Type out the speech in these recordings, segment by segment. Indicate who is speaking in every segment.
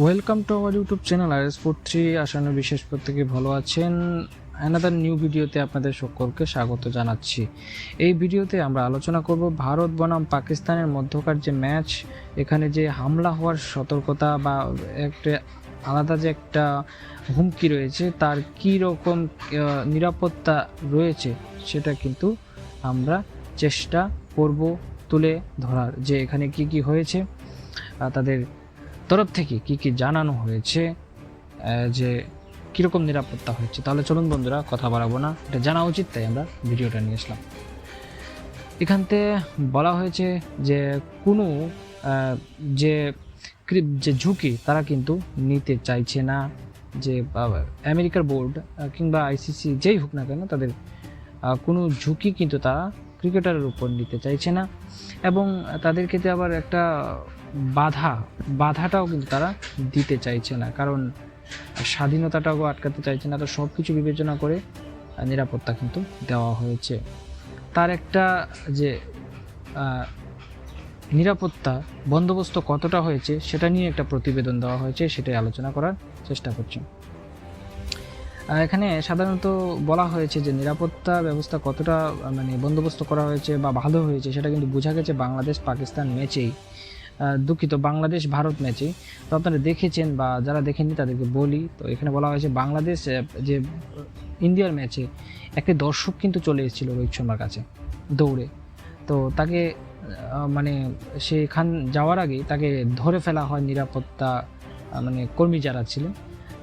Speaker 1: Welcome to our YouTube channel RS43। আশানু বিশেষ প্রত্যেকে ভালো আছেন। অ্যানাদার নিউ ভিডিওতে আপনাদের সকলকে স্বাগত জানাচ্ছি। এই ভিডিওতে আমরা আলোচনা করব ভারত বনাম পাকিস্তানের মধ্যকার যে ম্যাচ, এখানে যে হামলা হওয়ার সতর্কতা বা একটা আলাদা যে একটা হুমকি রয়েছে, তার কী রকম নিরাপত্তা রয়েছে সেটা কিন্তু আমরা চেষ্টা করব তুলে ধরার, যে এখানে কি কি হয়েছে, তাদের তরফ থেকে কি কি জানানো হয়েছে, যে কীরকম নিরাপত্তা হয়েছে। তাহলে চলুন বন্ধুরা, কথা বাড়াবো না, এটা জানা উচিত, তাই আমরা ভিডিওটা নিয়ে আসলাম। এখানতে বলা হয়েছে যে কোনো যে যে ঝুঁকি তারা কিন্তু নিতে চাইছে না, যে আমেরিকার বোর্ড কিংবা ICC যেই হোক না কেন, তাদের কোনো ঝুঁকি কিন্তু তারা ক্রিকেটারের উপর নিতে চাইছে না, এবং তাদের ক্ষেত্রে আবার একটা বাধাটাও কিন্তু তারা দিতে চাইছে না, কারণ স্বাধীনতাটাও আটকাতে চাইছে না। তো সব কিছু বিবেচনা করে নিরাপত্তা কিন্তু দেওয়া হয়েছে। তার একটা যে নিরাপত্তা বন্দোবস্ত কতটা হয়েছে সেটা নিয়ে একটা প্রতিবেদন দেওয়া হয়েছে, সেটাই আলোচনা করার চেষ্টা করছি। এখানে সাধারণত বলা হয়েছে যে নিরাপত্তা ব্যবস্থা কতটা বন্দোবস্ত করা হয়েছে বা ভালো হয়েছে, সেটা কিন্তু বোঝা গেছে বাংলাদেশ পাকিস্তান ম্যাচেই, দুঃখিত, বাংলাদেশ ভারত ম্যাচেই। তো আপনারা দেখেছেন বা যারা দেখেননি তাদেরকে বলি। তো এখানে বলা হয়েছে বাংলাদেশ যে ইন্ডিয়ার ম্যাচে একটি দর্শক কিন্তু চলে এসেছিল রোহিত শর্মার কাছে দৌড়ে। তো তাকে সেখান যাওয়ার আগেই তাকে ধরে ফেলা হয় নিরাপত্তা কর্মী যারা ছিলেন।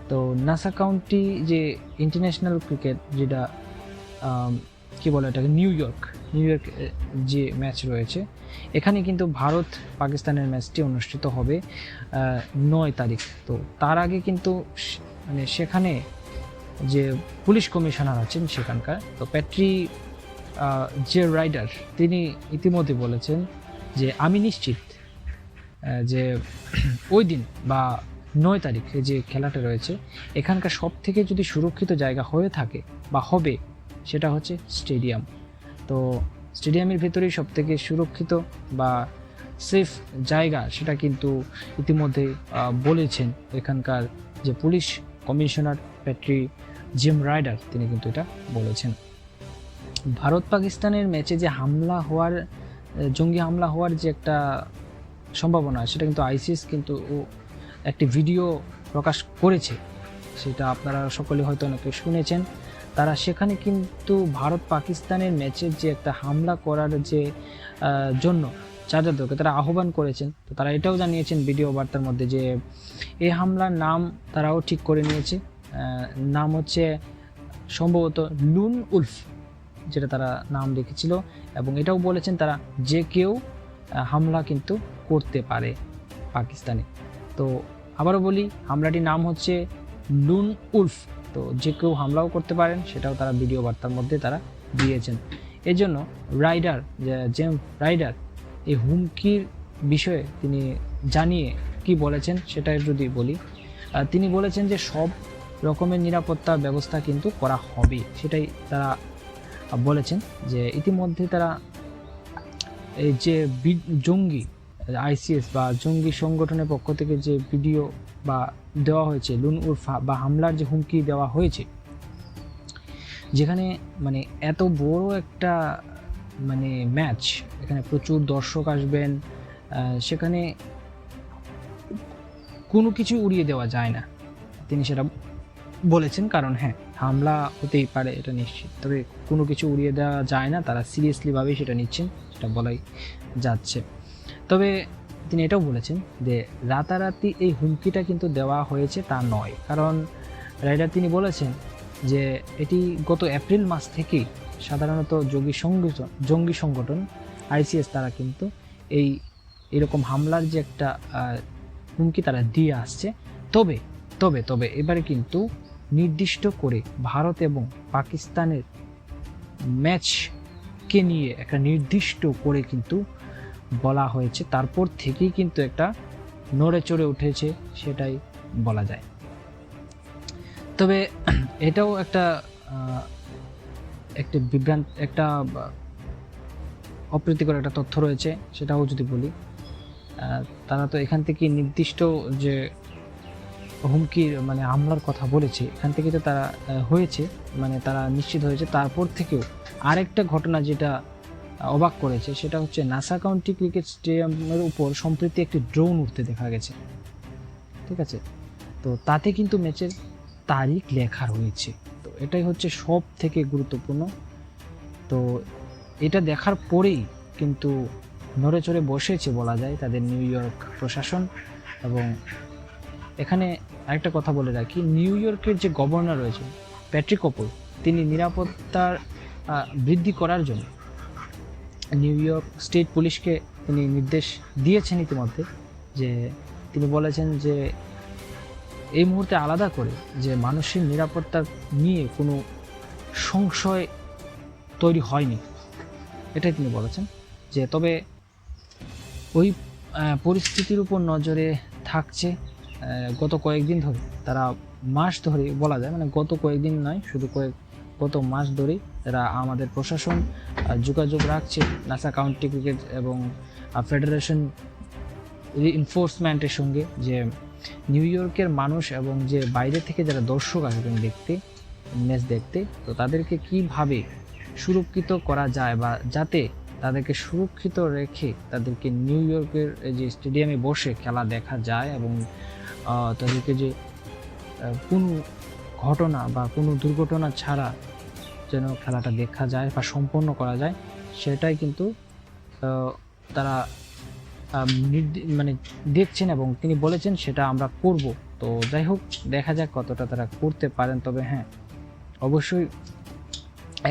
Speaker 1: তো নাসা কাউন্টি যে ইন্টারন্যাশনাল ক্রিকেট, যেটা কি বলে এটাকে, নিউ ইয়র্ক যে ম্যাচ রয়েছে, এখানে কিন্তু ভারত পাকিস্তানের ম্যাচটি অনুষ্ঠিত হবে 9 তারিখ। তো তার আগে কিন্তু সেখানে যে পুলিশ কমিশনার আছেন সেখানকার, তো প্যাট্রি যে রাইডার, তিনি ইতিমধ্যে বলেছেন যে আমি নিশ্চিত যে ওই দিন বা 9 তারিখে যে খেলাটা রয়েছে, এখানকার সব থেকে যদি সুরক্ষিত জায়গা হয়ে থাকে বা হবে, সেটা হচ্ছে স্টেডিয়াম। তো স্টেডিয়ামের ভেতরেই সব থেকে সুরক্ষিত বা সেফ জায়গা, সেটা কিন্তু ইতিমধ্যে বলেছেন এখানকার যে পুলিশ কমিশনার প্যাট্রি জিম রাইডার, তিনি কিন্তু এটা বলেছেন। ভারত পাকিস্তানের ম্যাচে যে জঙ্গি হামলা হওয়ার যে একটা সম্ভাবনা, সেটা কিন্তু ICC কিন্তু একটি ভিডিও প্রকাশ করেছে, সেটা আপনারা সকলে হয়তো অনেকে শুনেছেন। তারা সেখানে কিন্তু ভারত পাকিস্তানের ম্যাচের যে একটা হামলা করার যে জন্য যাদেরকে তারা আহ্বান করেছেন, তো তারা এটাও জানিয়েছেন ভিডিও বার্তার মধ্যে যে এই হামলার নাম তারাও ঠিক করে নিয়েছে। নাম হচ্ছে সম্ভবত লুন উলফ, যেটা তারা নাম রেখেছিল, এবং এটাও বলেছেন তারা যে কেউ হামলা কিন্তু করতে পারে পাকিস্তানে। তো আবারও বলি, হামলাটির নাম হচ্ছে লুন উলফ, তো যে কেউ হামলাও করতে পারেন, সেটাও তারা ভিডিও বার্তার মধ্যে তারা দিয়েছেন। এই জন্য রাইডার, জেম রাইডার, এই হুমকির বিষয়ে তিনি জানিয়ে কি বলেছেন সেটা যদি বলি, তিনি বলেছেন যে সব রকমের নিরাপত্তা ব্যবস্থা কিন্তু করা হবে, সেটাই তারা বলেছেন। যে ইতিমধ্যে তারা এই যে জঙ্গি ICS বা জঙ্গি সংগঠনের পক্ষ থেকে যে ভিডিও বা দেওয়া হয়েছে, লুন উলফ বা হামলার যে হুমকি দেওয়া হয়েছে, যেখানে এত বড় একটা ম্যাচ, এখানে প্রচুর দর্শক আসবেন, সেখানে কোনো কিছু উড়িয়ে দেওয়া যায় না, তিনি সেটা বলেছেন। কারণ হ্যাঁ, হামলা হতেই পারে, এটা নিশ্চিত, তবে কোনো কিছু উড়িয়ে দেওয়া যায় না, তারা সিরিয়াসলিভাবেই সেটা নিচ্ছেন, সেটা বলাই যাচ্ছে। তবে তিনি এটাও বলেছেন যে রাতারাতি এই হুমকিটা কিন্তু দেওয়া হয়েছে তা নয়, কারণ রাইডার তিনি বলেছেন যে এটি গত এপ্রিল মাস থেকেই সাধারণত জঙ্গি সংগঠন ICS তারা কিন্তু এরকম হামলার যে একটা হুমকি তারা দিয়ে আসছে। তবে তবে তবে এবারে কিন্তু নির্দিষ্ট করে ভারত এবং পাকিস্তানের ম্যাচকে নিয়ে একটা নির্দিষ্ট করে কিন্তু বলা হয়েছে, তারপর থেকেই কিন্তু একটা নড়ে চড়ে উঠেছে, সেটাই বলা যায়। তবে এটাও একটা অপ্রীতিকর একটা তথ্য রয়েছে, সেটাও যদি বলি, তারা তো এখান থেকে নির্দিষ্ট যে হুমকির মানে হামলার কথা বলেছে, এখান থেকে তো তারা হয়েছে, মানে তারা নিশ্চিত হয়েছে। তারপর থেকেও আরেকটা ঘটনা যেটা অবাক করেছে সেটা হচ্ছে নাসা কাউন্টি ক্রিকেট স্টেডিয়ামের উপর সম্প্রতি একটি ড্রোন উঠতে দেখা গেছে, ঠিক আছে। তো তাতে কিন্তু ম্যাচের তারিখ লেখা রয়েছে। তো এটাই হচ্ছে সব থেকে গুরুত্বপূর্ণ। তো এটা দেখার পরেই কিন্তু নড়ে চড়ে বসেছে বলা যায় তাদের নিউ ইয়র্ক প্রশাসন। এবং এখানে আরেকটা কথা বলে রাখি, নিউ ইয়র্কের যে গভর্নর রয়েছে প্যাট্রিক অপল, তিনি নিরাপত্তার বৃদ্ধি করার জন্য নিউ ইয়র্ক স্টেট পুলিশকে তিনি নির্দেশ দিয়েছেন ইতিমধ্যে। যে তিনি বলেছেন যে এই মুহূর্তে আলাদা করে যে মানুষের নিরাপত্তা নিয়ে কোনো সংশয় তৈরি হয়নি, এটাই তিনি বলেছেন। যে তবে ওই পরিস্থিতির উপর নজরে থাকছে গত কয়েকদিন ধরে, তারা মাস ধরে বলা যায়, মানে গত কয়েকদিন নয়, শুধু গত মাস ধরেই তারা আমাদের প্রশাসন যোগাযোগ রাখছে নাসা কাউন্টি ক্রিকেট এবং ফেডারেশন এনফোর্সমেন্টের সঙ্গে, যে নিউ ইয়র্কের মানুষ এবং যে বাইরে থেকে যারা দর্শক আসবেন দেখতে, ম্যাচ দেখতে, তো তাদেরকে কিভাবে সুরক্ষিত করা যায় বা যাতে তাদেরকে সুরক্ষিত রেখে তাদেরকে নিউ ইয়র্কের যে স্টেডিয়ামে বসে খেলা দেখা যায় এবং তাদেরকে যে কোনো ঘটনা বা কোনো দুর্ঘটনা ছাড়া যেন খেলাটা দেখা যায় বা সম্পন্ন করা যায়, সেটাই কিন্তু তারা মানে দেখছেন এবং তিনি বলেছেন সেটা আমরা করব। তো যাই হোক, দেখা যাক কতটা তারা করতে পারেন। তবে হ্যাঁ, অবশ্যই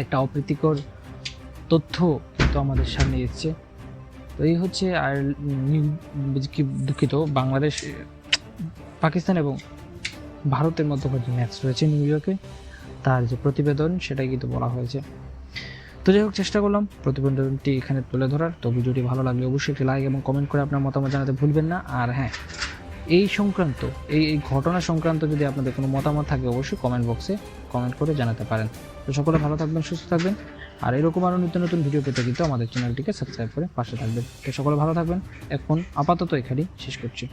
Speaker 1: একটা অপ্রীতিকর তথ্য কিন্তু আমাদের সামনে এসছে। তো এই হচ্ছে, আর কি দুঃখিত, বাংলাদেশ, পাকিস্তান এবং ভারতের মধ্যকার যে ম্যাচ রয়েছে নিউ ইয়র্কে, তার যে প্রতিবেদন সেটাই কিন্তু বলা হয়েছে। তো যাই হোক, চেষ্টা করলাম প্রতিবেদনটি এখানে তুলে ধরার। তো ভিডিওটি ভালো লাগলে অবশ্যই একটি লাইক এবং কমেন্ট করে আপনার মতামত জানাতে ভুলবেন না। আর হ্যাঁ, এই সংক্রান্ত এই ঘটনা সংক্রান্ত যদি আপনাদের কোনো মতামত থাকে অবশ্যই কমেন্ট বক্সে কমেন্ট করে জানাতে পারেন। তো সকলে ভালো থাকবেন, সুস্থ থাকবেন, আর এরকম আরও নতুন নতুন ভিডিও পেতে কিন্তু আমাদের চ্যানেলটিকে সাবস্ক্রাইব করে পাশে থাকবেন। তো সকলে ভালো থাকবেন। এখন আপাতত এখানেই শেষ করছি।